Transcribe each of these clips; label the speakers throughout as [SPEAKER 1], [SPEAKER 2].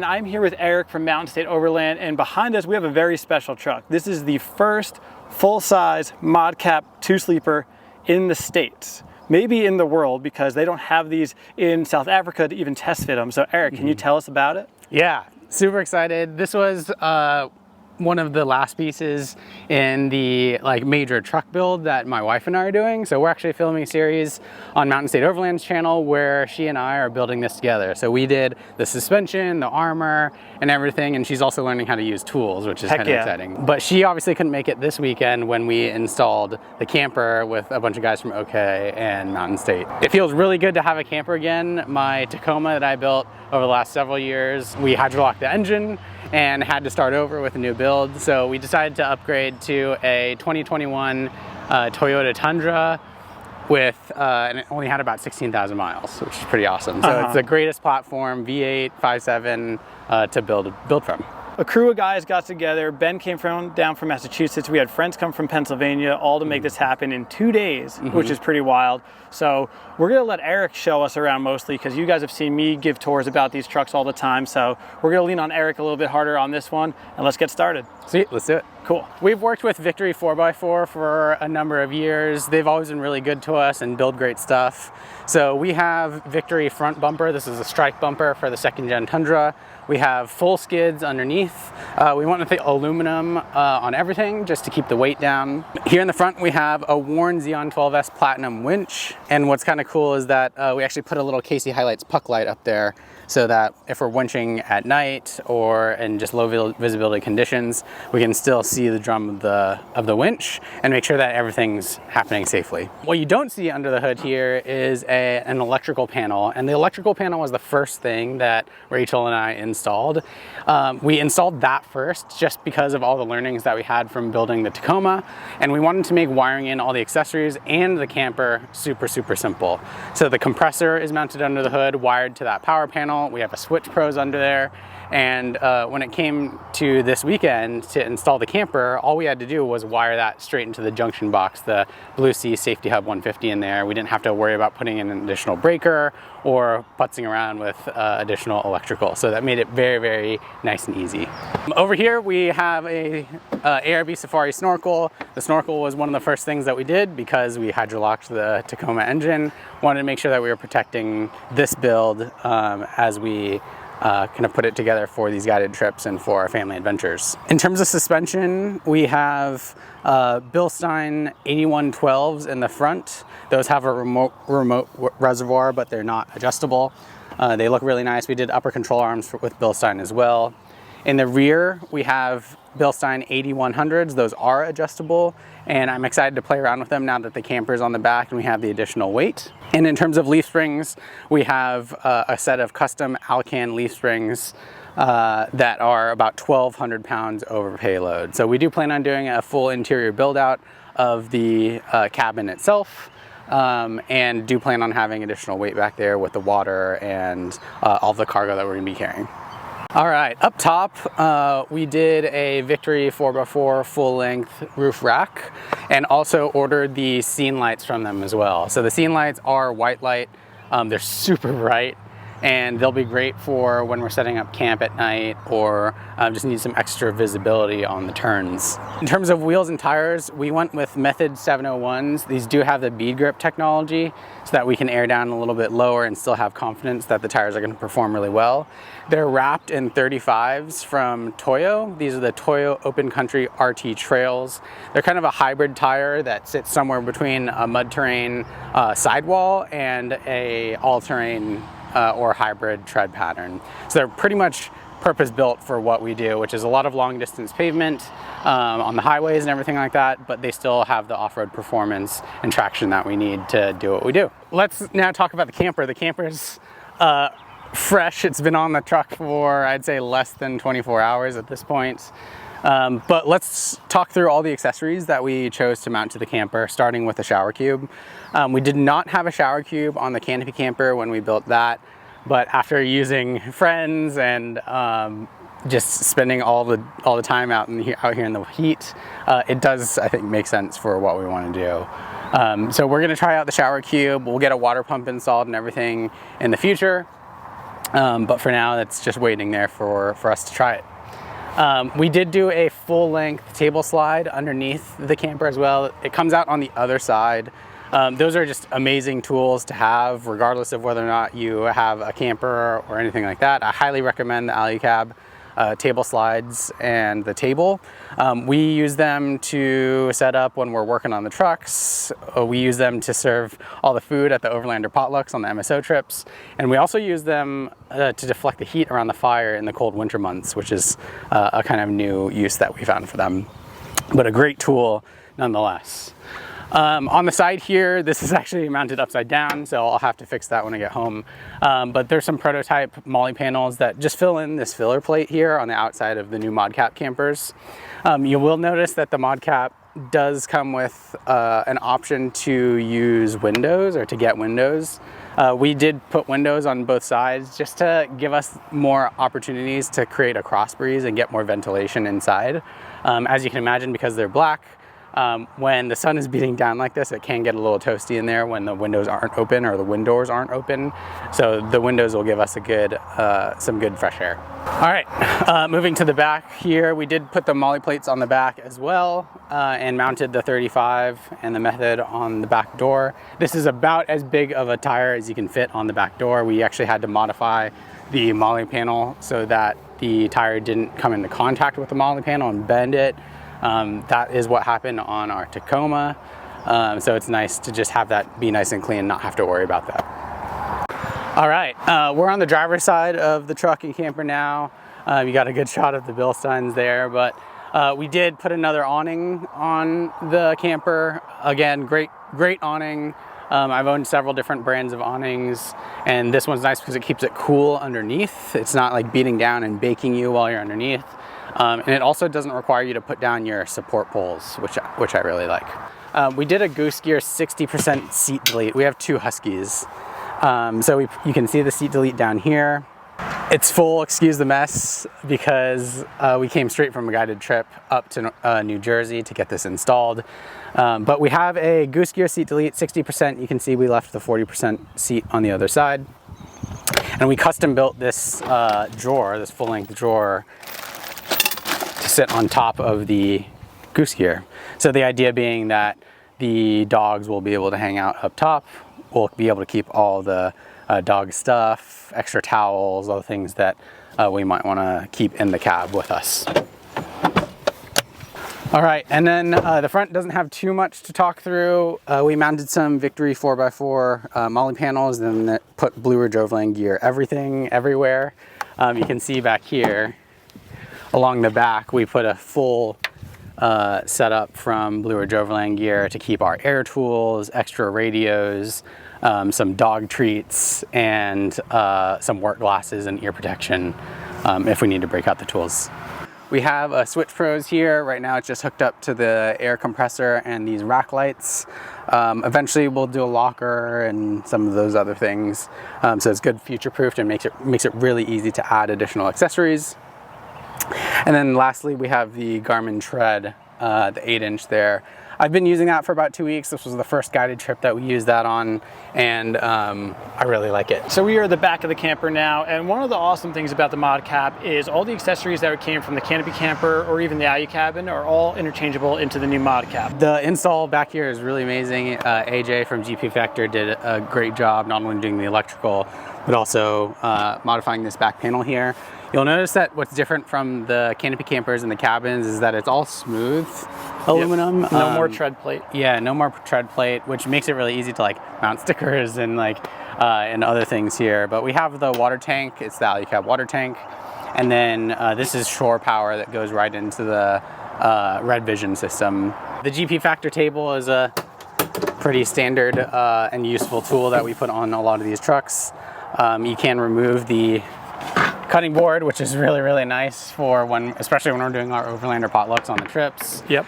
[SPEAKER 1] I'm here with Eric from Mountain State Overland, and behind us we have a very special truck. This is the first full-size ModCAP 2-sleeper in the States, maybe in the world, because they don't have these in South Africa to even test fit them. So Eric, can you tell us about it?
[SPEAKER 2] Yeah, super excited. This was one of the last pieces in the major truck build that my wife and I are doing. So we're actually filming a series on Mountain State Overland's channel where she and I are building this together. So we did the suspension, the armor, and everything, and she's also learning how to use tools, which is kind of exciting. But she obviously couldn't make it this weekend when we installed the camper with a bunch of guys from OK and Mountain State. It feels really good to have a camper again. My Tacoma that I built over the last several years, we hydrolocked the engine and had to start over with a new build. So we decided to upgrade to a 2021 Toyota Tundra with, and it only had about 16,000 miles, which is pretty awesome. So it's the greatest platform, V8, 5.7 to build from.
[SPEAKER 1] A crew of guys got together. Ben came down from Massachusetts. We had friends come from Pennsylvania, all to make this happen in 2 days, which is pretty wild. So we're gonna let Eric show us around mostly, because you guys have seen me give tours about these trucks all the time. So we're gonna lean on Eric a little bit harder on this one, and let's get started.
[SPEAKER 2] Sweet, let's do it.
[SPEAKER 1] Cool.
[SPEAKER 2] We've worked with Victory 4x4 for a number of years. They've always been really good to us and build great stuff. So we have Victory front bumper. This is a strike bumper for the 2nd gen Tundra. We have full skids underneath. We went with the aluminum on everything just to keep the weight down. Here in the front we have a worn Xeon 12S Platinum winch. And what's kind of cool is that we actually put a little Casey Highlights puck light up there so that if we're winching at night or in just low visibility conditions, we can still see the drum of the winch and make sure that everything's happening safely. What you don't see under the hood here is an electrical panel, and the electrical panel was the first thing that Rachel and I installed. We installed that first just because of all the learnings that we had from building the Tacoma, and we wanted to make wiring in all the accessories and the camper super simple. So the compressor is mounted under the hood, wired to that power panel. We have a switch pros under there, and when it came to this weekend to install the camper, all we had to do was wire that straight into the junction box, the Blue Sea Safety Hub 150 in there. We didn't have to worry about putting in an additional breaker or putzing around with additional electrical. So that made it very nice and easy. Over here we have a ARB Safari snorkel. The snorkel was one of the first things that we did because we hydrolocked the Tacoma engine. Wanted to make sure that we were protecting this build as we kind of put it together for these guided trips and for our family adventures. In terms of suspension, we have Bilstein 8112s in the front. Those have a remote reservoir, but they're not adjustable. They look really nice. We did upper control arms with Bilstein as well. In the rear, we have Bilstein 8100s. Those are adjustable, and I'm excited to play around with them now that the camper's on the back and we have the additional weight. And in terms of leaf springs, we have a set of custom Alcan leaf springs that are about 1,200 pounds over payload. So we do plan on doing a full interior build out of the cabin itself, and do plan on having additional weight back there with the water and all the cargo that we're gonna be carrying. All right, up top, we did a Victory 4x4 full-length roof rack and also ordered the scene lights from them as well. So the scene lights are white light. They're super bright, and they'll be great for when we're setting up camp at night or just need some extra visibility on the turns. In terms of wheels and tires, we went with Method 701s. These do have the bead grip technology so that we can air down a little bit lower and still have confidence that the tires are going to perform really well. They're wrapped in 35s from Toyo. These are the Toyo Open Country RT Trails. They're kind of a hybrid tire that sits somewhere between a mud terrain sidewall and a all-terrain or hybrid tread pattern. So they're pretty much purpose-built for what we do, which is a lot of long-distance pavement on the highways and everything like that, but they still have the off-road performance and traction that we need to do what we do. Let's now talk about the camper. The camper's fresh. It's been on the truck for, I'd say, less than 24 hours at this point. But let's talk through all the accessories that we chose to mount to the camper, starting with the shower cube. We did not have a shower cube on the canopy camper when we built that, but after using friends and just spending all the time out here in the heat, it does, I think, make sense for what we want to do. So we're going to try out the shower cube. We'll get a water pump installed and everything in the future. But for now, that's just waiting there for us to try it. We did do a full-length table slide underneath the camper as well. It comes out on the other side. Those are just amazing tools to have, regardless of whether or not you have a camper or anything like that. I highly recommend the Alu-Cab table slides and the table. We use them to set up when we're working on the trucks. We use them to serve all the food at the Overlander potlucks on the MSO trips. And we also use them to deflect the heat around the fire in the cold winter months, which is a kind of new use that we found for them. But a great tool nonetheless. On the side here, this is actually mounted upside down, so I'll have to fix that when I get home. But there's some prototype MOLLE panels that just fill in this filler plate here on the outside of the new ModCAP campers. You will notice that the ModCAP does come with an option to use windows or to get windows. We did put windows on both sides just to give us more opportunities to create a cross breeze and get more ventilation inside. As you can imagine, because they're black, when the sun is beating down like this, it can get a little toasty in there when the windows aren't open or the wind doors aren't open. So the windows will give us a good, some good fresh air. All right, moving to the back here, we did put the MOLLE plates on the back as well and mounted the 35 and the Method on the back door. This is about as big of a tire as you can fit on the back door. We actually had to modify the MOLLE panel so that the tire didn't come into contact with the MOLLE panel and bend it. That is what happened on our Tacoma. So it's nice to just have that be nice and clean and not have to worry about that. All right, we're on the driver's side of the truck and camper now. You got a good shot of the Bilsteins there, but we did put another awning on the camper. Again, great awning. I've owned several different brands of awnings, and this one's nice because it keeps it cool underneath. It's not like beating down and baking you while you're underneath. And it also doesn't require you to put down your support poles, which I really like. We did a Goose Gear 60% seat delete. We have two Huskies. So you can see the seat delete down here. It's full, excuse the mess, because we came straight from a guided trip up to New Jersey to get this installed. But we have a Goose Gear seat delete, 60%. You can see we left the 40% seat on the other side. And we custom built this drawer, this full-length drawer, to sit on top of the Goose Gear. So the idea being that the dogs will be able to hang out up top. We'll be able to keep all the dog stuff, extra towels, other things that we might want to keep in the cab with us. All right, and then the front doesn't have too much to talk through. We mounted some Victory 4x4 MOLLE panels and then put Blue Ridge Overland gear everywhere. You can see back here along the back, we put a full setup from Blue Ridge Overland gear to keep our air tools, extra radios, some dog treats, and some work glasses and ear protection if we need to break out the tools. We have a Switch Pros here. Right now it's just hooked up to the air compressor and these rack lights. Eventually we'll do a locker and some of those other things. So it's good future-proofed and makes it really easy to add additional accessories. And then lastly, we have the Garmin Tread, the 8-inch there. I've been using that for about 2 weeks. This was the first guided trip that we used that on, and I really like it.
[SPEAKER 1] So we are at the back of the camper now, and one of the awesome things about the ModCAP is all the accessories that came from the canopy camper or even the Alu-Cabin are all interchangeable into the new ModCAP.
[SPEAKER 2] The install back here is really amazing. AJ from GP Factor did a great job not only doing the electrical, but also modifying this back panel here. You'll notice that what's different from the canopy campers and the cabins is that it's all smooth aluminum.
[SPEAKER 1] Yep. No more tread plate.
[SPEAKER 2] Yeah, no more tread plate, which makes it really easy to like mount stickers and and other things here. But we have the water tank. It's the Alu-Cab water tank. And then this is shore power that goes right into the Red Vision system. The GP Factor table is a pretty standard and useful tool that we put on a lot of these trucks. You can remove the cutting board, which is really, really nice for especially when we're doing our Overlander potlucks on the trips.
[SPEAKER 1] Yep.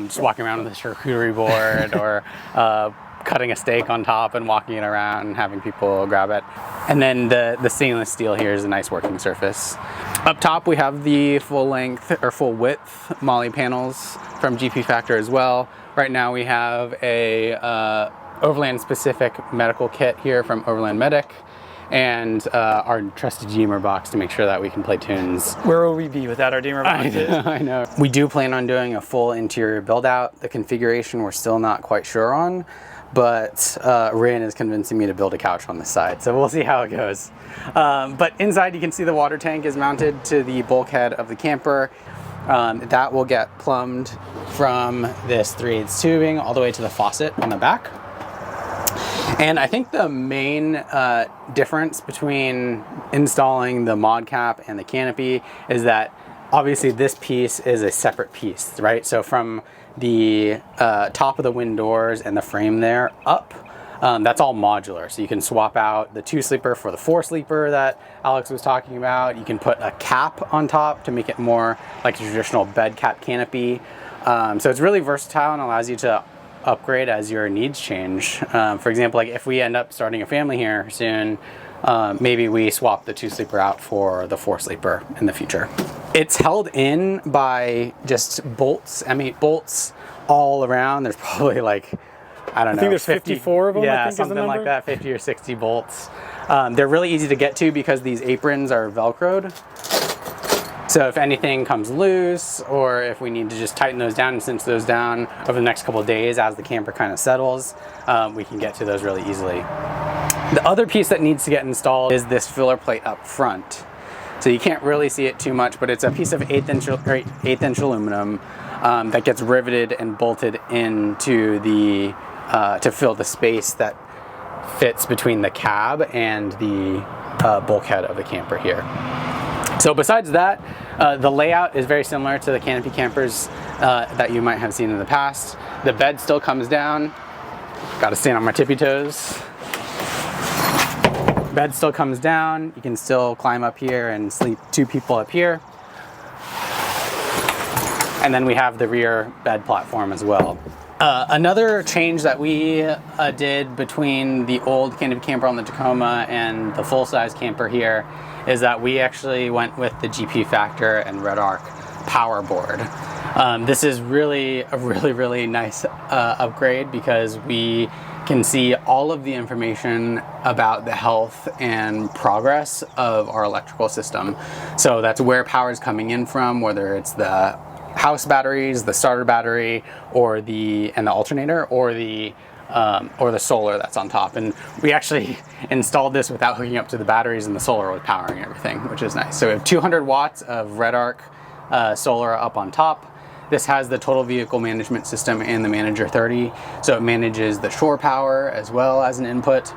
[SPEAKER 2] Just walking around with a charcuterie board or cutting a steak on top and walking it around and having people grab it. And then the stainless steel here is a nice working surface. Up top, we have the full length or full width MOLLE panels from GP Factor as well. Right now we have a Overland specific medical kit here from Overland Medic. and our trusted Deemer box to make sure that we can play tunes.
[SPEAKER 1] Where will we be without our Deemer boxes?
[SPEAKER 2] I know. We do plan on doing a full interior build out. The configuration we're still not quite sure on, but Ryan is convincing me to build a couch on this side, so we'll see how it goes. But inside you can see the water tank is mounted to the bulkhead of the camper. That will get plumbed from this 3/8 tubing all the way to the faucet on the back. And I think the main difference between installing the ModCAP and the canopy is that obviously this piece is a separate piece, right? So from the top of the wind doors and the frame there up, that's all modular. So you can swap out the 2-sleeper for the 4-sleeper that Alex was talking about. You can put a cap on top to make it more like a traditional bed cap canopy. So it's really versatile and allows you to upgrade as your needs change. For example, like if we end up starting a family here soon, maybe we swap the 2-sleeper out for the 4-sleeper in the future. It's held in by just bolts, M8 bolts all around. There's probably like, I don't know.
[SPEAKER 1] I think there's 54 of them,
[SPEAKER 2] yeah,
[SPEAKER 1] I think
[SPEAKER 2] something
[SPEAKER 1] is the
[SPEAKER 2] like
[SPEAKER 1] number.
[SPEAKER 2] that, 50 or 60 bolts. They're really easy to get to because these aprons are Velcroed. So if anything comes loose, or if we need to just tighten those down and cinch those down over the next couple of days as the camper kind of settles, we can get to those really easily. The other piece that needs to get installed is this filler plate up front. So you can't really see it too much, but it's a piece of 1/8 inch aluminum that gets riveted and bolted into the, to fill the space that fits between the cab and the bulkhead of the camper here. So besides that, the layout is very similar to the canopy campers that you might have seen in the past. The bed still comes down. Got to stand on my tippy toes. Bed still comes down. You can still climb up here and sleep 2 people up here. And then we have the rear bed platform as well. Another change that we did between the old canopy camper on the Tacoma and the full-size camper here is that we actually went with the GP Factor and Red Arc power board. This is really a really nice upgrade because we can see all of the information about the health and progress of our electrical system. So that's where power is coming in from, whether it's the house batteries, the starter battery, or the alternator, or the solar that's on top. And we actually installed this without hooking up to the batteries, and the solar was powering everything, which is nice. So we have 200 watts of Red Arc solar up on top. This has the total vehicle management system and the Manager 30, so it manages the shore power as well as an input,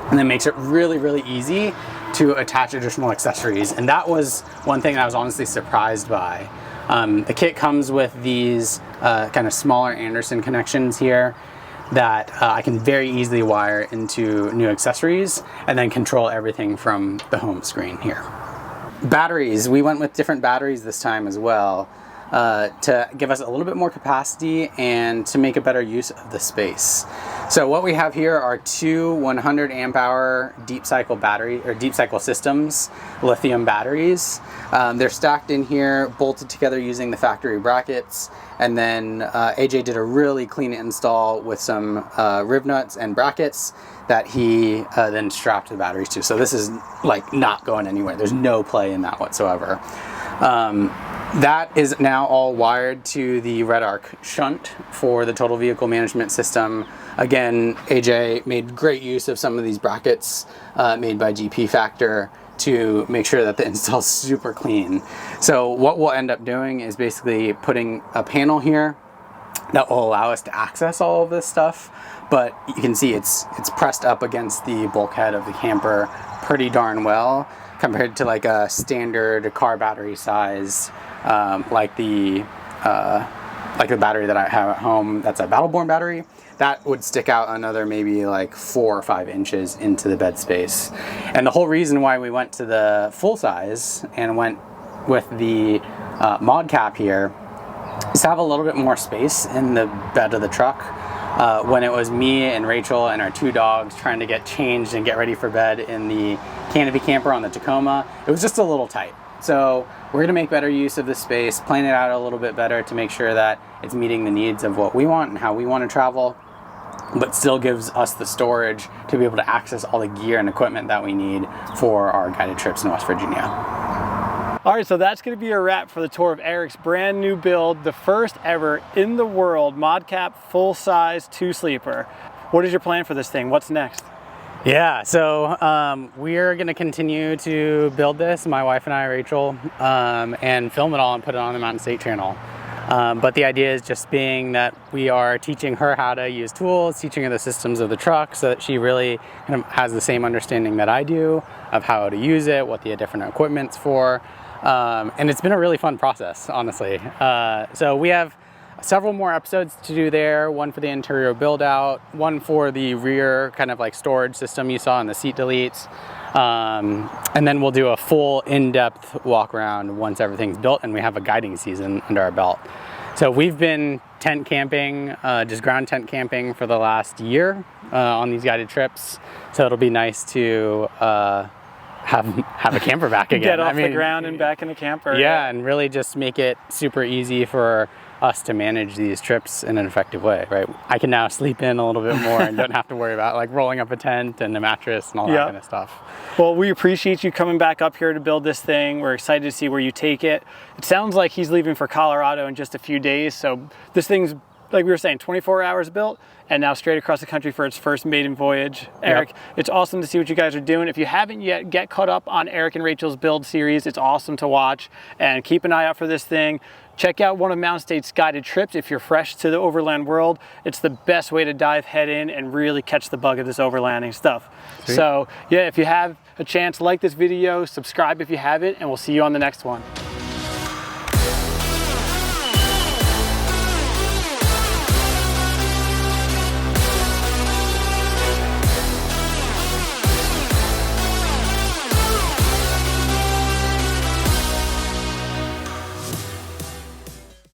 [SPEAKER 2] and then makes it really easy to attach additional accessories. And that was one thing that I was honestly surprised by. The kit comes with these kind of smaller Anderson connections here that I can very easily wire into new accessories and then control everything from the home screen here. Batteries, we went with different batteries this time as well to give us a little bit more capacity and to make a better use of the space. So what we have here are 2 100 amp hour deep cycle battery or deep cycle systems, lithium batteries. They're stacked in here, bolted together using the factory brackets, and then AJ did a really clean install with some rib nuts and brackets that he then strapped the batteries to. So this is like not going anywhere. There's no play in that whatsoever. That is now all wired to the Red Arc shunt for the total vehicle management system. Again, AJ made great use of some of these brackets made by GP Factor to make sure that the install is super clean. So what we'll end up doing is basically putting a panel here that will allow us to access all of this stuff, but you can see it's pressed up against the bulkhead of the camper pretty darn well compared to like a standard car battery size, like the battery that I have at home. That's a Battleborn battery. That would stick out another maybe like 4 or 5 inches into the bed space. And the whole reason why we went to the full size and went with the ModCAP here is to have a little bit more space in the bed of the truck. When it was me and Rachel and our 2 dogs trying to get changed and get ready for bed in the canopy camper on the Tacoma, it was just a little tight. So we're gonna make better use of this space, plan it out a little bit better to make sure that it's meeting the needs of what we want and how we want to travel. but still gives us the storage to be able to access all the gear and equipment that we need for our guided trips in West Virginia.
[SPEAKER 1] All right, so that's going to be a wrap for the tour of Eric's brand new build, the first ever in the world ModCAP full-size 2-sleeper. What is your plan for this thing? What's next?
[SPEAKER 2] Yeah, so we're going to continue to build this, my wife and I, Rachel, and film it all and put it on the Mountain State channel. But the idea is just being that we are teaching her how to use tools, teaching her the systems of the truck so that she really kind of has the same understanding that I do of how to use it, what the different equipment's for. And it's been a really fun process, honestly. So we have several more episodes to do there, one for the interior build out, one for the rear kind of like storage system you saw in the seat deletes. And then we'll do a full in-depth walk around once everything's built and we have a guiding season under our belt. So we've been tent camping, just ground tent camping for the last year on these guided trips. So it'll be nice to have a camper back again.
[SPEAKER 1] Get off the ground and back in the camper.
[SPEAKER 2] Yeah, and really just make it super easy for us to manage these trips in an effective way, right? I can now sleep in a little bit more and don't have to worry about like rolling up a tent and a mattress and all that kind of stuff.
[SPEAKER 1] Well, we appreciate you coming back up here to build this thing. We're excited to see where you take it. It sounds like he's leaving for Colorado in just a few days. So this thing's, like we were saying, 24 hours built and now straight across the country for its first maiden voyage. Eric, it's awesome to see what you guys are doing. If you haven't yet, get caught up on Eric and Rachel's build series. It's awesome to watch, and keep an eye out for this thing. Check out one of Mountain State's guided trips if you're fresh to the overland world. It's the best way to dive head in and really catch the bug of this overlanding stuff. Sweet. So yeah, if you have a chance, like this video, subscribe if you haven't, and we'll see you on the next one.